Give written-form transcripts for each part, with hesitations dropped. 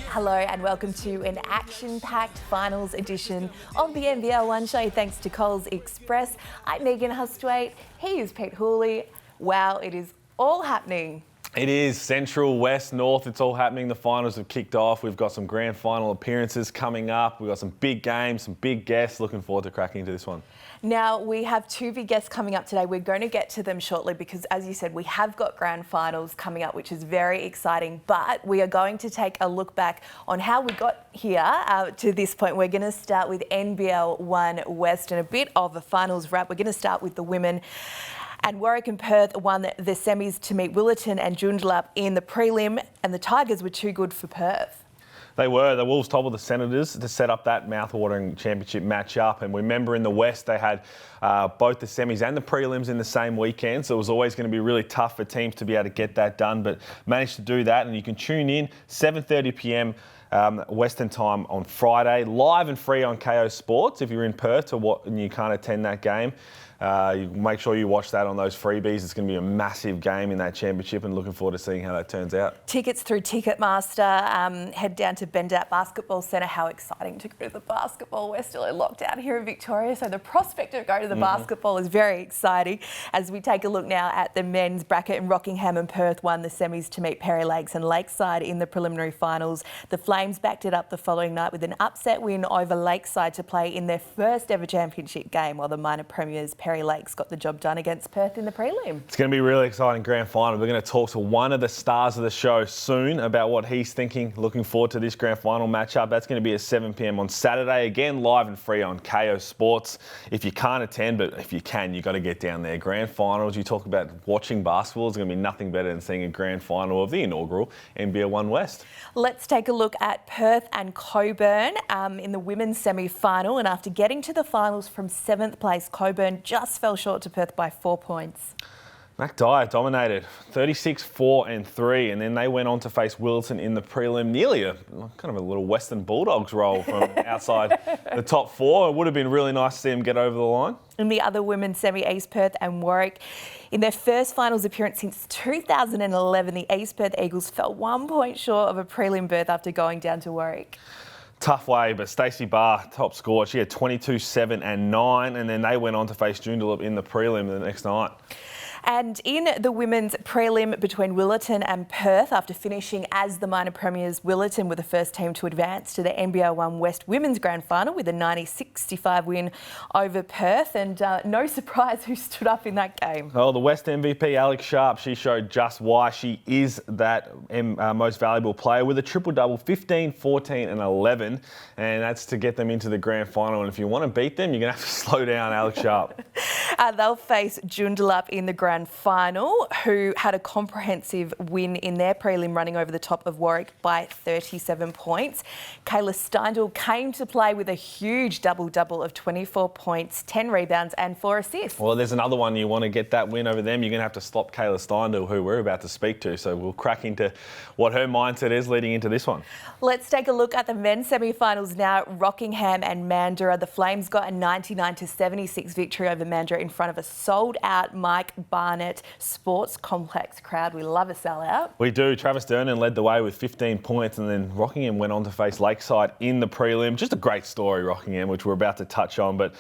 Hello and welcome to an action-packed finals edition of the NBL1 show thanks to Coles Express. I'm Megan Hustwaite, he is Pete Hooley. Wow, it is all happening. It is Central, West, North, it's all happening. The finals have kicked off. We've got some grand final appearances coming up. We've got some big games, some big guests. Looking forward to cracking into this one. Now, we have two big guests coming up today. We're going to get to them shortly because, as you said, we have got grand finals coming up, which is very exciting. But we are going to take a look back on how we got here to this point. We're going to start with NBL1 West and a bit of a finals wrap. We're going to start with the women. And Warwick and Perth won the semis to meet Willetton and Joondalup in the prelim, and the Tigers were too good for Perth. They were. The Wolves toppled the Senators to set up that mouth-watering championship match-up. And remember, in the West, they had both the semis and the prelims in the same weekend. So it was always going to be really tough for teams to be able to get that done, but managed to do that. And you can tune in 7:30 p.m. Western time on Friday, live and free on KO Sports. If you're in Perth and you can't attend that game, you make sure you watch that on those freebies. It's going to be a massive game in that championship and looking forward to seeing how that turns out. Tickets through Ticketmaster. Head down to Bendat Basketball Centre. How exciting to go to the basketball. We're still locked out here in Victoria, so the prospect of going to the basketball is very exciting. As we take a look now at the men's bracket, and Rockingham and Perth won the semis to meet Perry Lakes and Lakeside in the preliminary finals. The Flames backed it up the following night with an upset win over Lakeside to play in their first ever championship game, while the minor premiers Perry Lakes got the job done against Perth in the prelim. It's going to be a really exciting grand final. We're going to talk to one of the stars of the show soon about what he's thinking. Looking forward to this grand final matchup. That's going to be at 7 p.m. on Saturday. Again, live and free on KO Sports. If you can't attend, but if you can, you've got to get down there. Grand finals, you talk about watching basketball. It's going to be nothing better than seeing a grand final of the inaugural NBL1 West. Let's take a look at Perth and Coburn in the women's semi-final. And after getting to the finals from 7th place, Coburn just fell short to Perth by 4 points. Mac Dyer dominated 36-4-3, and then they went on to face Willetton in the prelim. Nearly a kind of a little Western Bulldogs roll from outside the top four. It would have been really nice to see them get over the line. In the other women's semi, East Perth and Warwick, in their first finals appearance since 2011, the East Perth Eagles fell 1 point short of a prelim berth after going down to Warwick. Tough way, but Stacey Barr, top scorer. She had 22, 7 and 9, and then they went on to face Joondalup in the prelim the next night. And in the women's prelim between Willetton and Perth, after finishing as the minor premiers, Willetton were the first team to advance to the NBL1 West Women's Grand Final with a 90-65 win over Perth. And no surprise who stood up in that game. Oh, the West MVP, Alex Sharp, she showed just why she is that most valuable player with a triple-double, 15, 14 and 11. And that's to get them into the Grand Final. And if you want to beat them, you're going to have to slow down Alex Sharp. They'll face Joondalup in the Grand Final, who had a comprehensive win in their prelim, running over the top of Warwick by 37 points. Kayla Steindl came to play with a huge double-double of 24 points, 10 rebounds and 4 assists. Well, there's another one. You want to get that win over them, you're going to have to stop Kayla Steindl, who we're about to speak to. So we'll crack into what her mindset is leading into this one. Let's take a look at the men's semi-finals now. Rockingham and Mandurah. The Flames got a 99-76 victory over Mandurah in front of a sold-out Mike Barnett Sports Complex crowd. We love a sellout. We do. Travis Dernan led the way with 15 points, and then Rockingham went on to face Lakeside in the prelim. Just a great story, Rockingham, which we're about to touch on, but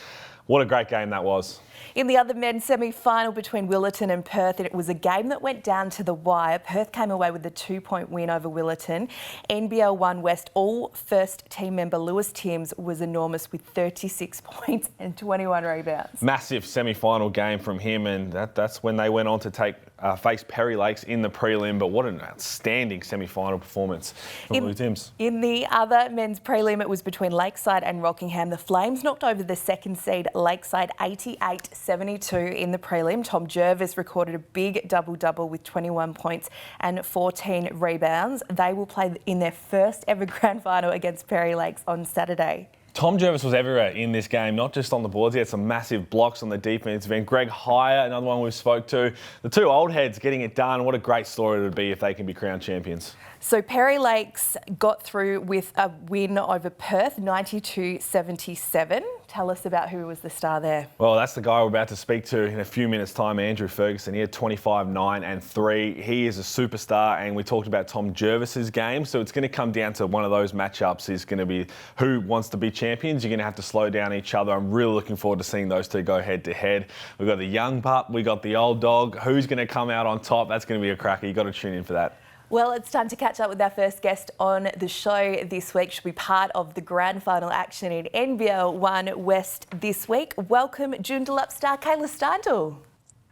what a great game that was. In the other men's semi-final between Willetton and Perth, it was a game that went down to the wire. Perth came away with a 2-point win over Willetton. NBL1 West, all first team member Lewis Timms was enormous with 36 points and 21 rebounds. Massive semi-final game from him, and that's when they went on to face Perry Lakes in the prelim. But what an outstanding semi-final performance from Lewis Timms. In the other men's prelim, it was between Lakeside and Rockingham. The Flames knocked over the second seed Lakeside 88-72 in the prelim. Tom Jervis recorded a big double-double with 21 points and 14 rebounds. They will play in their first ever grand final against Perry Lakes on Saturday. Tom Jervis was everywhere in this game, not just on the boards. He had some massive blocks on the defense end. Greg Hire, another one we spoke to. The two old heads getting it done. What a great story it would be if they can be crowned champions. So Perry Lakes got through with a win over Perth, 92-77, Tell us about who was the star there. Well, that's the guy we're about to speak to in a few minutes' time, Andrew Ferguson. He had 25, 9 and 3. He is a superstar, and we talked about Tom Jervis's game, so it's going to come down to one of those matchups. Is going to be who wants to be champions. You're going to have to slow down each other. I'm really looking forward to seeing those two go head-to-head. We've got the young pup, we got the old dog. Who's going to come out on top? That's going to be a cracker. You've got to tune in for that. Well, it's time to catch up with our first guest on the show this week. She'll be part of the grand final action in NBL1 West this week. Welcome, Joondalup star Kayla Steindl.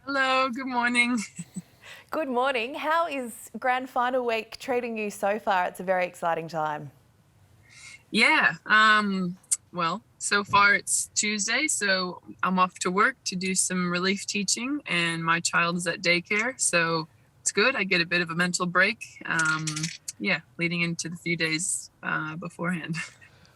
Hello, good morning. Good morning. How is grand final week treating you so far? It's a very exciting time. Yeah, well, so far it's Tuesday, so I'm off to work to do some relief teaching, and my child is at daycare, so it's good. I get a bit of a mental break, leading into the few days beforehand.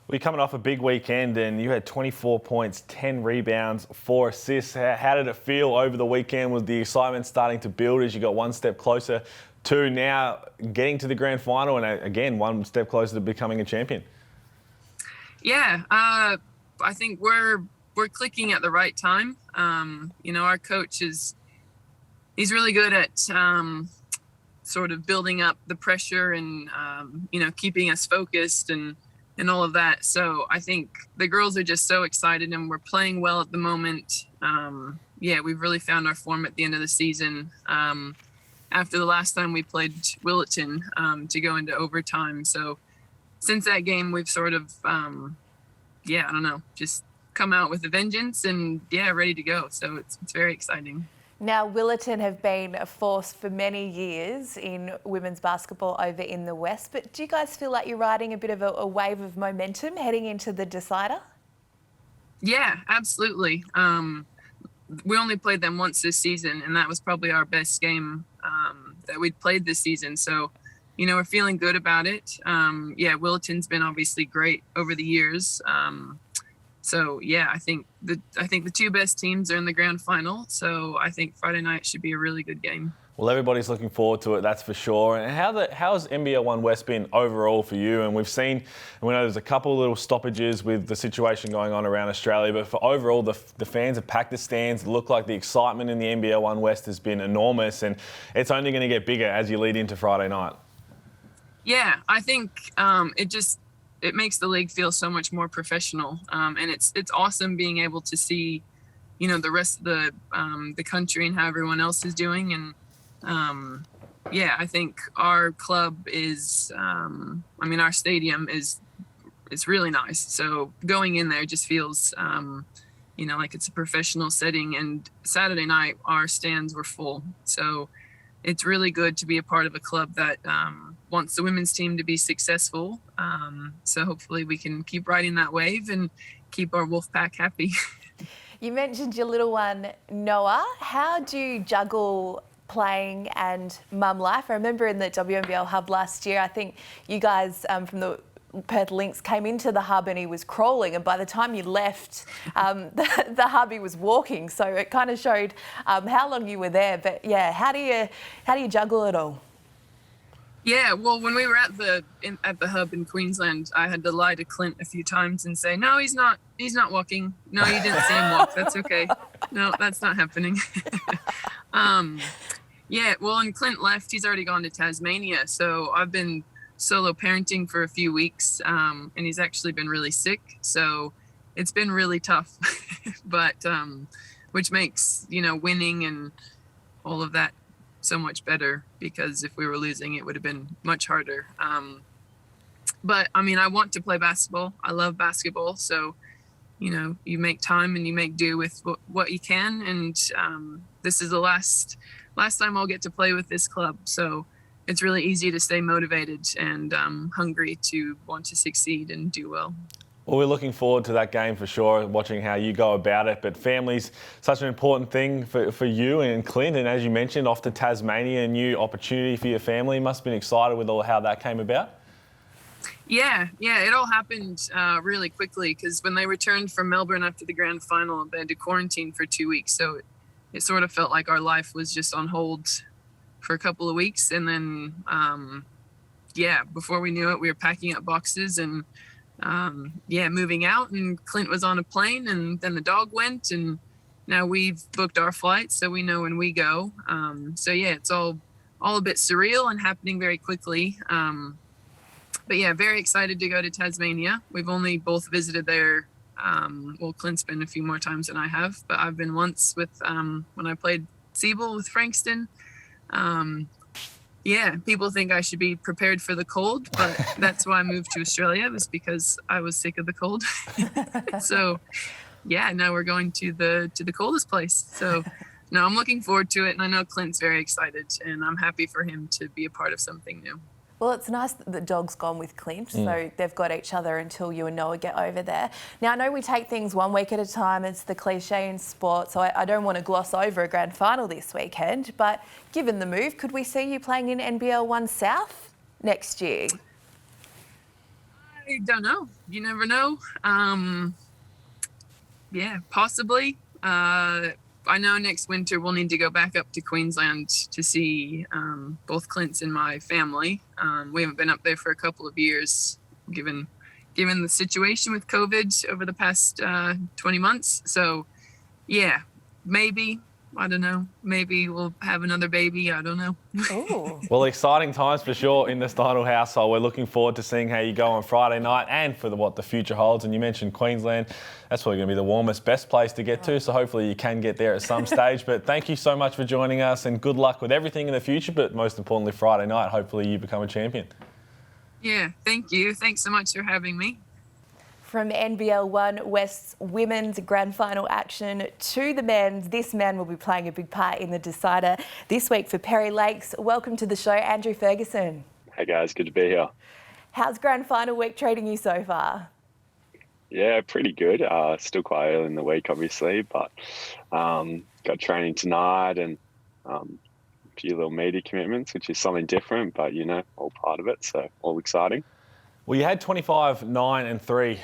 We're coming off a big weekend, and you had 24 points, 10 rebounds, 4 assists. How did it feel over the weekend? Was the excitement starting to build as you got one step closer to now getting to the grand final and, again, one step closer to becoming a champion? Yeah, I think we're clicking at the right time. Our coach he's really good at sort of building up the pressure and, keeping us focused and all of that. So I think the girls are just so excited, and we're playing well at the moment. We've really found our form at the end of the season. After the last time we played Willetton to go into overtime. So since that game, we've sort of, just come out with a vengeance and, ready to go. So it's very exciting. Now, Willetton have been a force for many years in women's basketball over in the West, but do you guys feel like you're riding a bit of a wave of momentum heading into the decider? Yeah, absolutely. We only played them once this season, and that was probably our best game that we'd played this season. So, we're feeling good about it. Willetton's been obviously great over the years. I think the two best teams are in the grand final. So I think Friday night should be a really good game. Well, everybody's looking forward to it, that's for sure. And how's NBL1 West been overall for you? And we know there's a couple of little stoppages with the situation going on around Australia, but for overall, the fans have packed the stands. It looked like the excitement in the NBL1 West has been enormous, and it's only going to get bigger as you lead into Friday night. Yeah, I think it makes the league feel so much more professional, and it's awesome being able to see, the rest of the country and how everyone else is doing. And I think our club is, our stadium is really nice. So going in there just feels, like it's a professional setting. And Saturday night our stands were full, so it's really good to be a part of a club that wants the women's team to be successful. So hopefully we can keep riding that wave and keep our Wolfpack happy. You mentioned your little one, Noah. How do you juggle playing and mum life? I remember in the WNBL hub last year, I think you guys from the Perth Lynx came into the hub and he was crawling, and by the time you left the hub, he was walking. So it kind of showed how long you were there. But yeah, how do you juggle it all? Yeah, well, when we were at the hub in Queensland, I had to lie to Clint a few times and say, "No, he's not walking. No, you didn't see him walk. That's okay. No, that's not happening." When Clint left, he's already gone to Tasmania. So I've been solo parenting for a few weeks, and he's actually been really sick. So it's been really tough, but which makes, winning and all of that so much better, because if we were losing, it would have been much harder. But I want to play basketball. I love basketball. So, you make time and you make do with what you can. And this is the last time I'll get to play with this club. So it's really easy to stay motivated and hungry to want to succeed and do well. Well, we're looking forward to that game for sure, watching how you go about it. But family's such an important thing for you and Clint. And as you mentioned, off to Tasmania, a new opportunity for your family. Must have been excited with how that came about. Yeah, it all happened really quickly, because when they returned from Melbourne after the grand final, they had to quarantine for 2 weeks. So it sort of felt like our life was just on hold for a couple of weeks. And then, before we knew it, we were packing up boxes and moving out, and Clint was on a plane, and then the dog went, and now we've booked our flight, so we know when we go. It's all a bit surreal and happening very quickly. But yeah, very excited to go to Tasmania. We've only both visited there. Clint's been a few more times than I have, but I've been once with when I played Siebel with Frankston. People think I should be prepared for the cold, but that's why I moved to Australia, was because I was sick of the cold. So now we're going to the coldest place. So no, I'm looking forward to it, and I know Clint's very excited, and I'm happy for him to be a part of something new. Well, it's nice that the dog's gone with Clint, so they've got each other until you and Noah get over there. Now, I know we take things 1 week at a time. It's the cliche in sport, so I don't want to gloss over a grand final this weekend, but given the move, could we see you playing in NBL1 South next year? I don't know. You never know. Possibly. I know next winter we'll need to go back up to Queensland to see both Clints and my family. We haven't been up there for a couple of years, given the situation with COVID over the past 20 months. So, maybe. I don't know. Maybe we'll have another baby. I don't know. Ooh. Well, exciting times for sure in the Steindl household. We're looking forward to seeing how you go on Friday night and for what the future holds. And you mentioned Queensland. That's probably going to be the warmest, best place to get to. So hopefully you can get there at some stage. But thank you so much for joining us, and good luck with everything in the future. But most importantly, Friday night, hopefully you become a champion. Yeah, thank you. Thanks so much for having me. From NBL1 West's women's grand final action to the men's, this man will be playing a big part in the decider this week for Perry Lakes. Welcome to the show, Andrew Ferguson. Hey guys, good to be here. How's grand final week treating you so far? Yeah, pretty good. Still quite early in the week, obviously, but got training tonight and a few little media commitments, which is something different, but all part of it, so all exciting. Well, you had 25, 9 and 3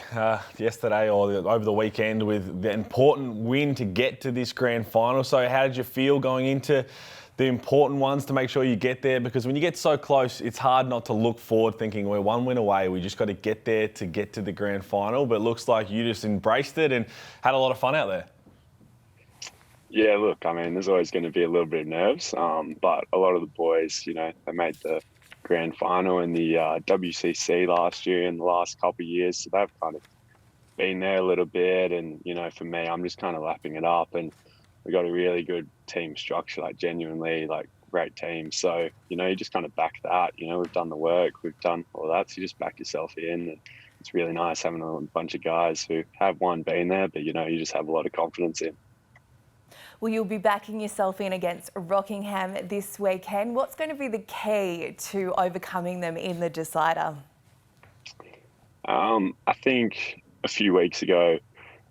yesterday or over the weekend with the important win to get to this grand final. So how did you feel going into the important ones to make sure you get there? Because when you get so close, it's hard not to look forward thinking we're one win away. We just got to get there to get to the grand final. But it looks like you just embraced it and had a lot of fun out there. Yeah, look, I mean, there's always going to be a little bit of nerves, but a lot of the boys, they made the grand final in the WCC last year and the last couple of years, so they've kind of been there a little bit. And for me, I'm just kind of lapping it up, and we got a really good team structure, like genuinely like great team. So you just kind of back that. We've done the work, we've done all that, so you just back yourself in. And it's really nice having a bunch of guys who have been there, but you just have a lot of confidence in. Well, you'll be backing yourself in against Rockingham this weekend. What's going to be the key to overcoming them in the decider? I think a few weeks ago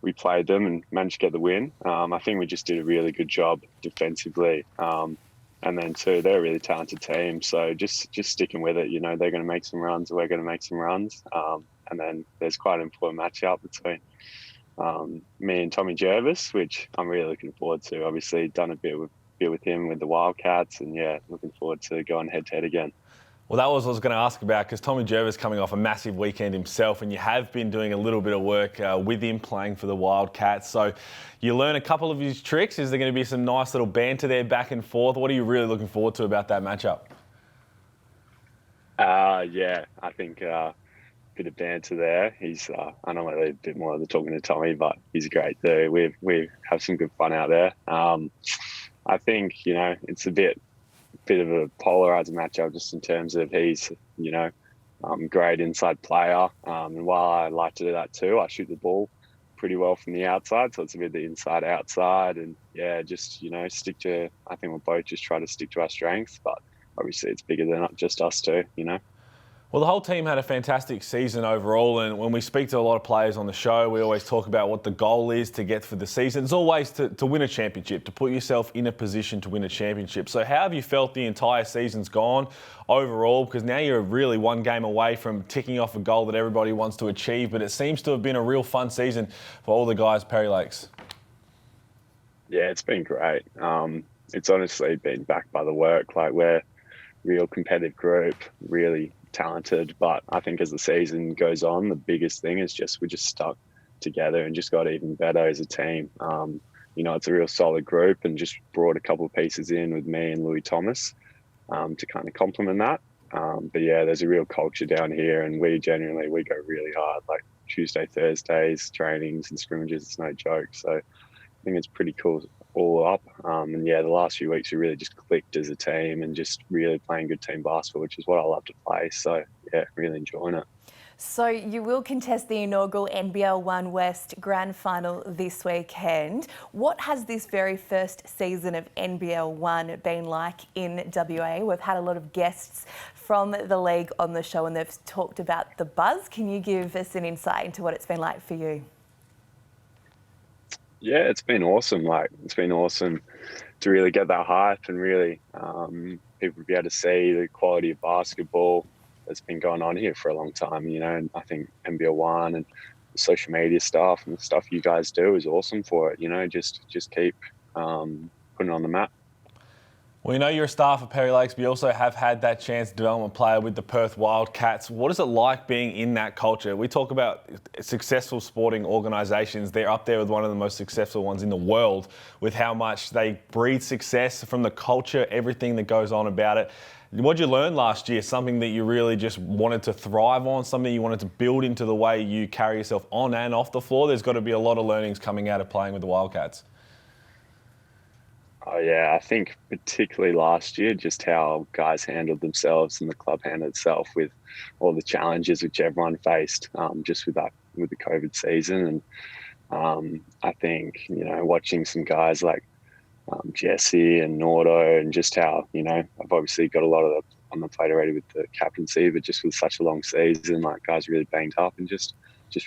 we played them and managed to get the win. I think we just did a really good job defensively. And then too, they're a really talented team. So just sticking with it, they're going to make some runs, we're going to make some runs. And then there's quite an important matchup between me and Tommy Jervis, which I'm really looking forward to. Obviously, done a bit with him with the Wildcats, and looking forward to going head to head again. Well, that was what I was going to ask about, because Tommy Jervis coming off a massive weekend himself, and you have been doing a little bit of work with him playing for the Wildcats. So you learn a couple of his tricks. Is there going to be some nice little banter there back and forth? What are you really looking forward to about that matchup? I think bit of banter there. He's I know a bit more of the talking to Tommy, but he's great too. We have some good fun out there. I think it's a bit of a polarizing matchup, just in terms of he's great inside player, and while I like to do that too, I shoot the ball pretty well from the outside, so it's a bit of the inside outside, and just stick to. I think we'll both just try to stick to our strengths, but obviously it's bigger than not just us two. Well, the whole team had a fantastic season overall, and when we speak to a lot of players on the show, we always talk about what the goal is to get for the season. It's always to win a championship, to put yourself in a position to win a championship. So how have you felt the entire season's gone overall? Because now you're really one game away from ticking off a goal that everybody wants to achieve, but it seems to have been a real fun season for all the guys at Perry Lakes. Yeah, it's been great. It's honestly been backed by the work. Like, we're real competitive group, really talented. But I think as the season goes on, the biggest thing is just we're just stuck together and just got even better as a team. It's a real solid group, and just brought a couple of pieces in with me and Louis Thomas to kind of complement that. But yeah, there's a real culture down here, and we go really hard. Like Tuesday, Thursdays, trainings and scrimmages, it's no joke. So I think it's pretty cool all up. And yeah, the last few weeks we really just clicked as a team and just really playing good team basketball, which is what I love to play. So yeah, really enjoying it. So you will contest the inaugural NBL1 West Grand Final this weekend. What has this very first season of NBL1 been like in WA? We've had a lot of guests from the league on the show and they've talked about the buzz. Can you give us an insight into what it's been like for you? Yeah, it's been awesome. It's been awesome to really get that hype and really people be able to see the quality of basketball that's been going on here for a long time, and I think NBL1 and the social media stuff and the stuff you guys do is awesome for it, just keep putting it on the map. Well, you're a star for Perry Lakes, but you also have had that chance development player with the Perth Wildcats. What is it like being in that culture? We talk about successful sporting organisations. They're up there with one of the most successful ones in the world with how much they breed success from the culture, everything that goes on about it. What did you learn last year? Something that you really just wanted to thrive on, something you wanted to build into the way you carry yourself on and off the floor? There's got to be a lot of learnings coming out of playing with the Wildcats. Oh yeah, I think particularly last year, just how guys handled themselves and the club handled itself with all the challenges which everyone faced, just with the COVID season. And I think, watching some guys like Jesse and Nordo, and just how, I've obviously got a lot of on the plate already with the captaincy, but just with such a long season, guys really banged up, and just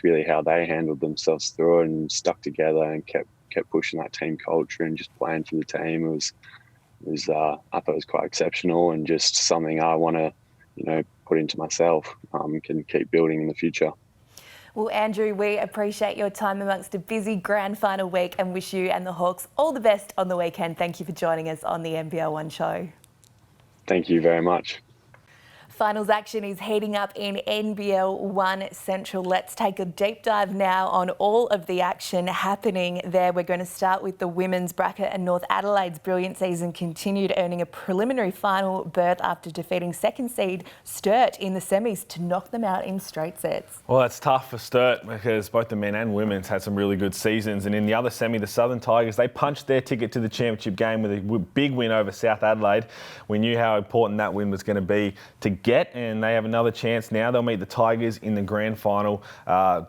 really how they handled themselves through it and stuck together and kept pushing that team culture and just playing for the team. I thought it was quite exceptional, and just something I want to, put into myself, can keep building in the future. Well, Andrew, we appreciate your time amongst a busy grand final week and wish you and the Hawks all the best on the weekend. Thank you for joining us on the NBL1 show. Thank you very much. Finals action is heating up in NBL1 Central. Let's take a deep dive now on all of the action happening there. We're going to start with the women's bracket, and North Adelaide's brilliant season continued, earning a preliminary final berth after defeating second seed Sturt in the semis to knock them out in straight sets. Well, it's tough for Sturt because both the men and women's had some really good seasons. And in the other semi, the Southern Tigers, they punched their ticket to the championship game with a big win over South Adelaide. We knew how important that win was going to be to get, and they have another chance now. They'll meet the Tigers in the grand final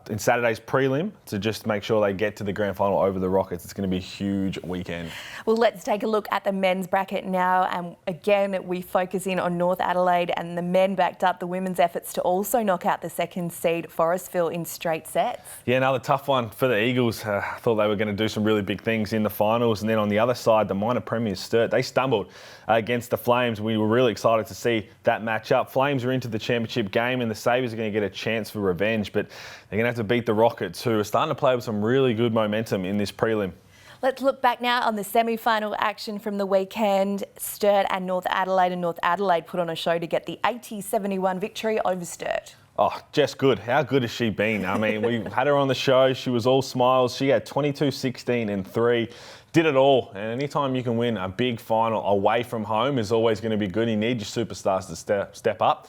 in Saturday's prelim to just make sure they get to the grand final over the Rockets. It's going to be a huge weekend. Well, let's take a look at the men's bracket now, and again we focus in on North Adelaide, and the men backed up the women's efforts to also knock out the second seed Forestville in straight sets. Yeah, another tough one for the Eagles. I thought they were going to do some really big things in the finals, and then on the other side, the minor premiers Sturt, they stumbled against the Flames. We were really excited to see that match up. Flames are into the championship game, and the Sabres are going to get a chance for revenge, but they're going to have to beat the Rockets, who are starting to play with some really good momentum in this prelim. Let's look back now on the semi-final action from the weekend. Sturt and North Adelaide put on a show to get the 80-71 victory over Sturt. Oh, Jess Good. How good has she been? I mean, we had her on the show. She was all smiles. She had 22, 16 and 3. Did it all. And anytime you can win a big final away from home is always going to be good. You need your superstars to step up.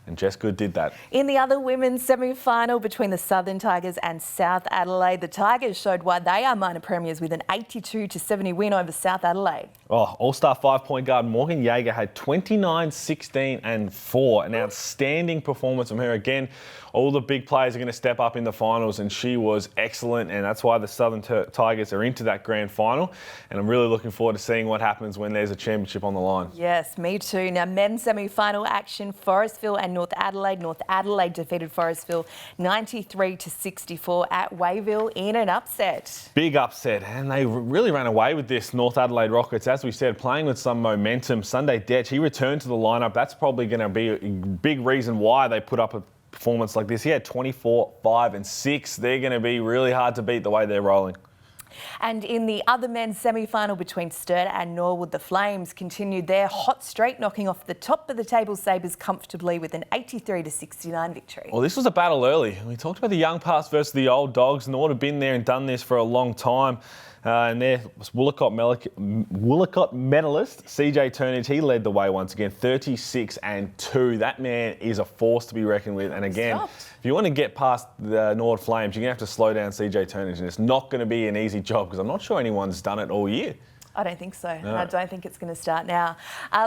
And Jess Good did that. In the other women's semi-final between the Southern Tigers and South Adelaide, the Tigers showed why they are minor premiers with an 82-70 win over South Adelaide. Oh, all-star 5-point guard Morgan Yeager had 29, 16 and 4. An outstanding performance from her. Again, all the big players are going to step up in the finals, and she was excellent, and that's why the Southern Tigers are into that grand final. And I'm really looking forward to seeing what happens when there's a championship on the line. Yes, me too. Now, men's semi-final action, Forestville and North Adelaide. North Adelaide defeated Forestville 93-64 at Wayville in an upset. Big upset, and they really ran away with this. North Adelaide Rockets, as we said, playing with some momentum. Sunday Detch, he returned to the lineup. That's probably going to be a big reason why they put up a performance like this. He had 24, 5 and 6. They're going to be really hard to beat the way they're rolling. And in the other men's semi-final between Sturt and Norwood, the Flames continued their hot streak, knocking off the top of the table Sabres comfortably with an 83-69 victory. Well, this was a battle early. We talked about the young parts versus the old dogs. Norwood have been there and done this for a long time. And their Woolacott medalist, CJ Turnage, he led the way once again, 36-2. That man is a force to be reckoned with. And again, if you want to get past the Norwood Flames, you're going to have to slow down CJ Turnage. And it's not going to be an easy job because I'm not sure anyone's done it all year. I don't think so. No. I don't think it's going to start now.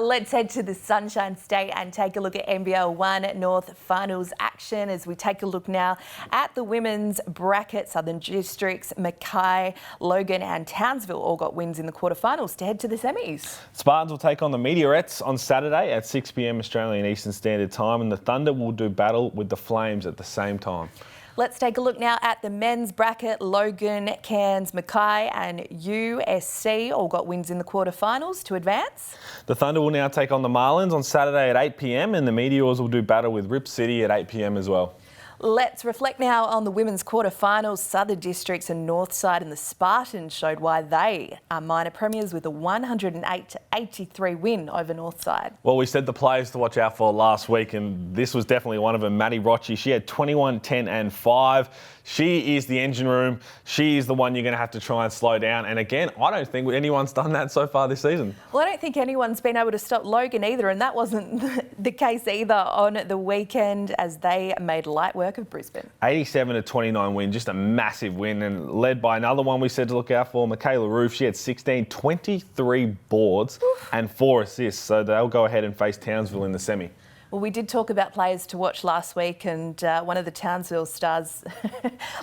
Let's head to the Sunshine State and take a look at NBL1 North Finals action as we take a look now at the women's bracket. Southern Districts, Mackay, Logan and Townsville all got wins in the quarterfinals to head to the semis. Spartans will take on the Meteorettes on Saturday at 6 p.m. Australian Eastern Standard Time, and the Thunder will do battle with the Flames at the same time. Let's take a look now at the men's bracket. Logan, Cairns, Mackay and USC all got wins in the quarterfinals to advance. The Thunder will now take on the Marlins on Saturday at 8 p.m. and the Meteors will do battle with Rip City at 8 p.m. as well. Let's reflect now on the women's quarterfinals. Southern Districts and Northside and the Spartans showed why they are minor premiers with a 108-83 win over Northside. Well, we said the players to watch out for last week, and this was definitely one of them. Maddie Rocci, she had 21, 10 and 5. She is the engine room. She is the one you're going to have to try and slow down. And again, I don't think anyone's done that so far this season. Well, I don't think anyone's been able to stop Logan either, and that wasn't the case either on the weekend as they made light work of Brisbane. 87-29 win, just a massive win, and led by another one we said to look out for, Michaela Roof. She had 16, 23 boards and 4 assists, so they'll go ahead and face Townsville in the semi. Well, we did talk about players to watch last week, and one of the Townsville stars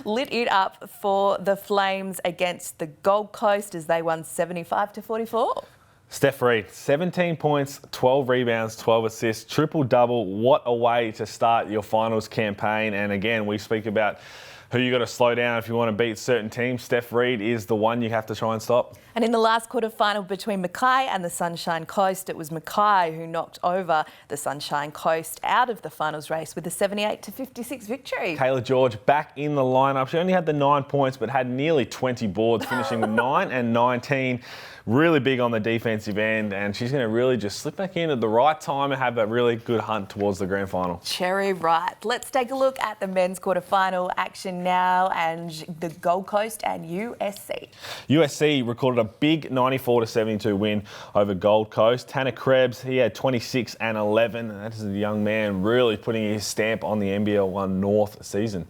lit it up for the Flames against the Gold Coast as they won 75-44. Steph Reid, 17 points, 12 rebounds, 12 assists, triple-double. What a way to start your finals campaign. And again, we speak about who you got to slow down if you want to beat certain teams. Steph Reid is the one you have to try and stop. And in the last quarter-final between Mackay and the Sunshine Coast, it was Mackay who knocked over the Sunshine Coast out of the finals race with a 78-56 victory. Kayla George back in the lineup. She only had the 9 points but had nearly 20 boards, finishing with 9 and 19. Really big on the defensive end, and she's going to really just slip back in at the right time and have a really good hunt towards the grand final. Cherry right. Let's take a look at the men's quarterfinal action now and the Gold Coast and USC. USC recorded a big 94-72 win over Gold Coast. Tanner Krebs, he had 26 and 11. That is a young man really putting his stamp on the NBL1 North season.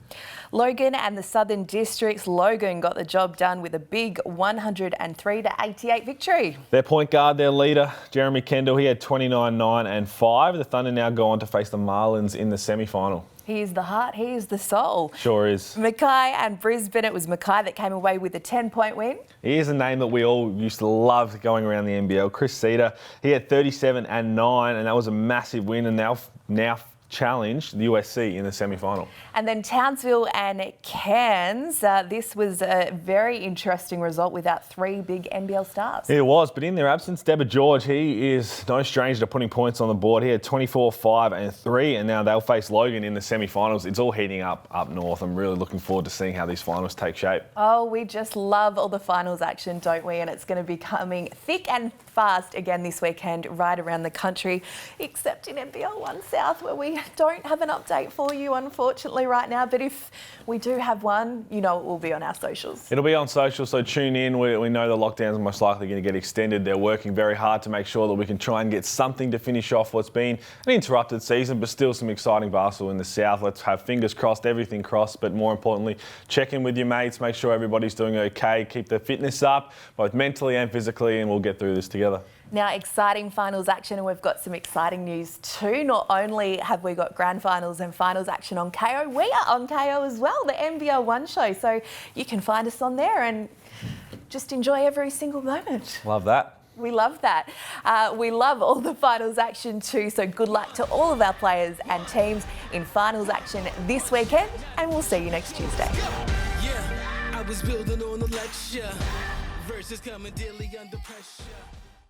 Logan and the Southern Districts. Logan got the job done with a big 103-88 victory. Their point guard, their leader, Jeremy Kendall, he had 29, 9 and 5. The Thunder now go on to face the Marlins in the semi-final. He is the heart, he is the soul. Sure is. Mackay and Brisbane, it was Mackay that came away with a 10-point win. He is a name that we all used to love going around the NBL. Chris Cedar, he had 37 and 9, and that was a massive win, and now challenged the USC in the semi-final. And then Townsville and Cairns. This was a very interesting result without 3 big NBL stars. It was, but in their absence, Deborah George, he is no stranger to putting points on the board. He had 24, 5 and 3, and now they'll face Logan in the semi-finals. It's all heating up north. I'm really looking forward to seeing how these finals take shape. Oh, we just love all the finals action, don't we? And it's going to be coming thick and fast again this weekend right around the country, except in NBL1 South where we don't have an update for you, unfortunately, right now. But if we do have one, you know it will be on our socials. It'll be on social, so tune in. We know the lockdowns are most likely going to get extended. They're working very hard to make sure that we can try and get something to finish off what's been an interrupted season, but still some exciting basketball in the South. Let's have fingers crossed, everything crossed, but more importantly, check in with your mates, make sure everybody's doing okay, keep the fitness up, both mentally and physically, and we'll get through this together. Now, exciting finals action, and we've got some exciting news too. Not only have we got grand finals and finals action on KO, we are on KO as well, the NBL1 show. So you can find us on there and just enjoy every single moment. Love that. We love that. We love all the finals action too. So good luck to all of our players and teams in finals action this weekend, and we'll see you next Tuesday. Yeah, I was building on a lecture. Verses coming daily under pressure.